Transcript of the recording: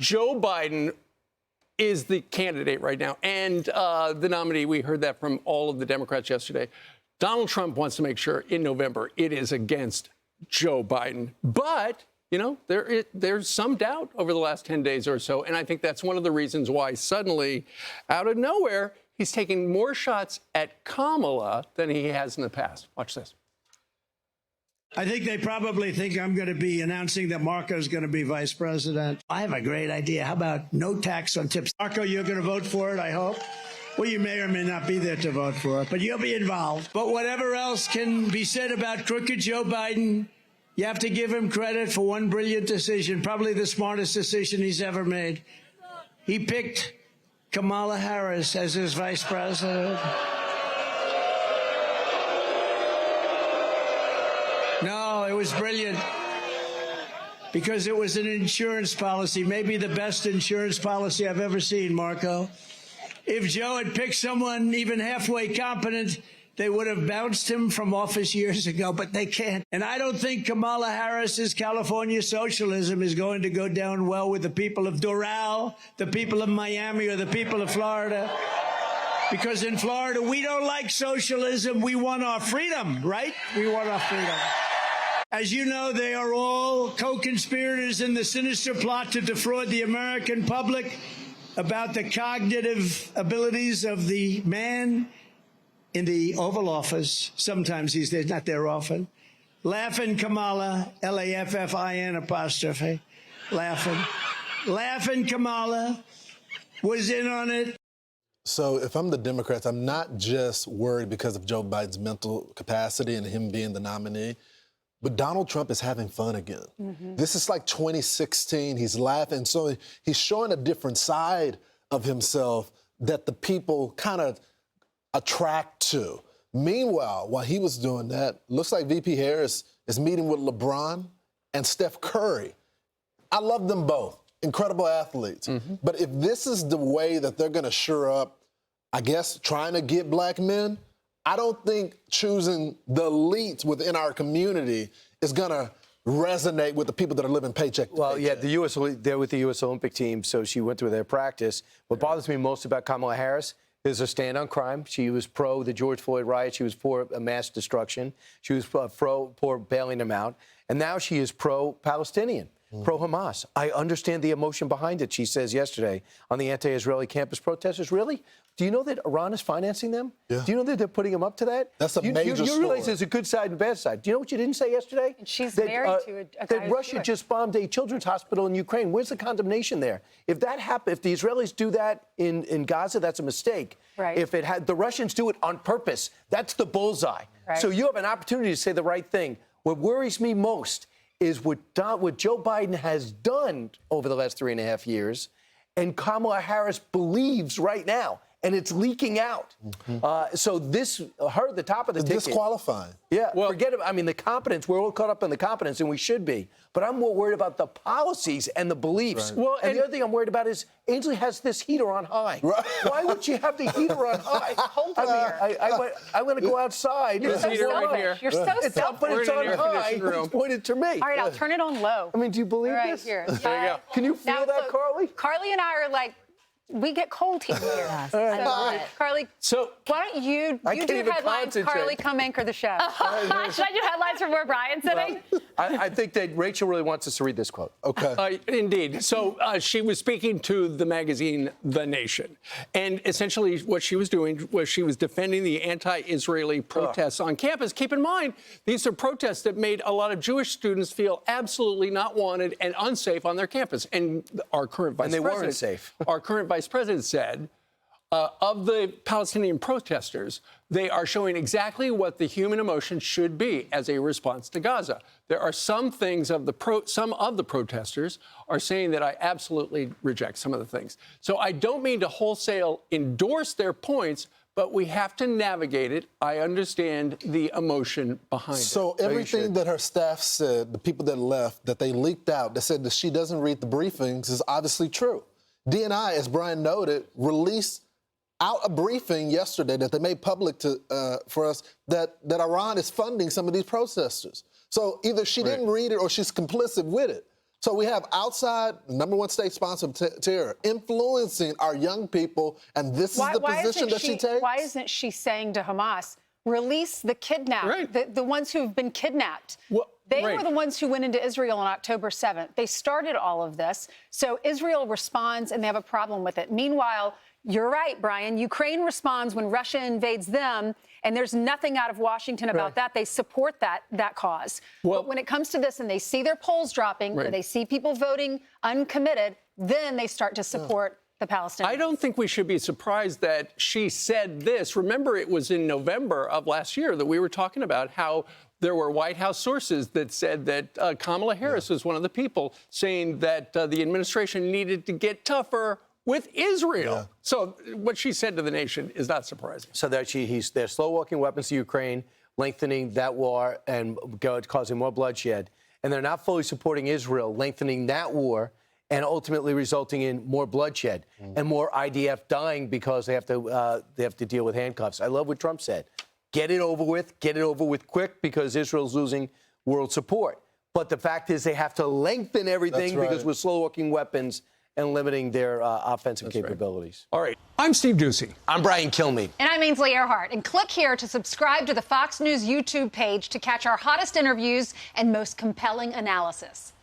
Joe Biden is the candidate right now and the nominee. We heard that from all of the Democrats yesterday. Donald Trump wants to make sure in November it is against Joe Biden. But, you know, there's some doubt over the last 10 days or so. And I think that's one of the reasons why suddenly, out of nowhere, he's taking more shots at Kamala than he has in the past. Watch this. I think they probably think I'm going to be announcing that Marco is going to be vice president. I have a great idea. How about no tax on tips? Marco, you're going to vote for it, I hope. Well, you may or may not be there to vote for it, but you'll be involved. But whatever else can be said about crooked Joe Biden, you have to give him credit for one brilliant decision, probably the smartest decision he's ever made. He picked Kamala Harris as his vice president. No, it was brilliant because it was an insurance policy, maybe the best insurance policy I've ever seen, Marco. If Joe had picked someone even halfway competent, they would have bounced him from office years ago, but they can't. And I don't think Kamala Harris's California socialism is going to go down well with the people of Doral, the people of Miami, or the people of Florida. Because in Florida, we don't like socialism. We want our freedom, right? We want our freedom. As you know, they are all co-conspirators in the sinister plot to defraud the American public about the cognitive abilities of the man in the Oval Office. Sometimes he's there, not there often. Laughing Kamala, L-A-F-F-I-N apostrophe. Laughing. Laughing Kamala was in on it. So if I'm the Democrats, I'm not just worried because of Joe Biden's mental capacity and him being the nominee, but Donald Trump is having fun again. This is like 2016. He's laughing. So he's showing a different side of himself that the people kind of attract to. Meanwhile, while he was doing that, looks like VP Harris is meeting with LeBron and Steph Curry. I love them both. Incredible athletes. But if this is the way that they're going to shore up, I guess, trying to get black men, I don't think choosing the elites within our community is going to resonate with the people that are living paycheck to Well, paycheck. yeah, they're with the U.S. Olympic team, so she went through their practice. What bothers me most about Kamala Harris is her stand on crime. She was pro the George Floyd riot. She was for mass destruction. She was pro bailing them out. And now she is pro-Palestinian. Pro-Hamas. I understand the emotion behind it, she says yesterday on the anti-Israeli campus protesters. Really? Do you know that Iran is financing them? Yeah. Do you know that they're putting them up to that? That's a major You realize story. there's a good side and bad side. Do you know what you didn't say yesterday? And she's that, married to a guy that Russia just bombed a children's hospital in Ukraine. Where's the condemnation there? If that happened, if the Israelis do that in Gaza, that's a mistake. Right. If it had the Russians do it on purpose, that's the bullseye. Right. So you have an opportunity to say the right thing. What worries me most is what Joe Biden has done over the last 3.5 years, and Kamala Harris believes right now, and it's leaking out. So the top of the ticket. Disqualifying. Yeah, well, forget it. I mean, the competence, we're all caught up in the competence, and we should be. But I'm more worried about the policies and the beliefs. Right. Well, and the other thing I'm worried about is Ainsley has this heater on high. Right. Why would she have the heater on high? Hold I on. mean, I want to go outside. You're so heater right selfish. here. You're so It's up, but selfish. it's We're on in an high. air-conditioned room. It's pointed to me. All right, I'll turn it on low. I mean, do you believe Right this? here. There you go. Can you feel that, Carly? Carly and I are like, we get cold here. Yes, So, I love it. Carly, So why don't you can't do even headlines? concentrate. Carly, come anchor the show. Should I do headlines from where Brian's sitting? I think that Rachel really wants us to read this quote. Okay. Indeed. So she was speaking to the magazine The Nation. And essentially what she was doing was she was defending the anti-Israeli protests on campus. Keep in mind, these are protests that made a lot of Jewish students feel absolutely not wanted and unsafe on their campus. And our current vice president... And they weren't safe. Our current vice president said, of the Palestinian protesters, they are showing exactly what the human emotion should be as a response to Gaza. There are some things some of the protesters are saying that I absolutely reject some of the things. So I don't mean to wholesale endorse their points, but we have to navigate it. I understand the emotion behind it. So everything that her staff said, the people that left, that they leaked out, that said that she doesn't read the briefings is obviously true. DNI, as Brian noted, released out a briefing yesterday that they made public for us that Iran is funding some of these protesters. So either she didn't read it or she's complicit with it. So we have outside number one state sponsor of terror influencing our young people, and this is the position that she takes? Why isn't she saying to Hamas, release the kidnapped, Right. the ones who've been kidnapped? Well, they right. were the ones who went into Israel on October 7th. They started all of this. So Israel responds, and they have a problem with it. Meanwhile, you're right, Brian. Ukraine responds when Russia invades them, and there's nothing out of Washington about that. They support that cause. Well, but when it comes to this and they see their polls dropping, or Right. they see people voting uncommitted, then they start to support the Palestinians. I don't think we should be surprised that she said this. Remember, it was in November of last year that we were talking about how there were White House sources that said that Kamala Harris was one of the people saying that the administration needed to get tougher with Israel. Yeah. So what she said to the nation is not surprising. So that they're slow-walking weapons to Ukraine, lengthening that war and causing more bloodshed. And they're not fully supporting Israel, lengthening that war and ultimately resulting in more bloodshed and more IDF dying because they have to deal with handcuffs. I love what Trump said. Get it over with quick because Israel's losing world support. But the fact is they have to lengthen everything because we're slow-walking weapons and limiting their offensive capabilities. All right. I'm Steve Doocy. I'm Brian Kilmeade. And I'm Ainsley Earhart. And click here to subscribe to the Fox News YouTube page to catch our hottest interviews and most compelling analysis.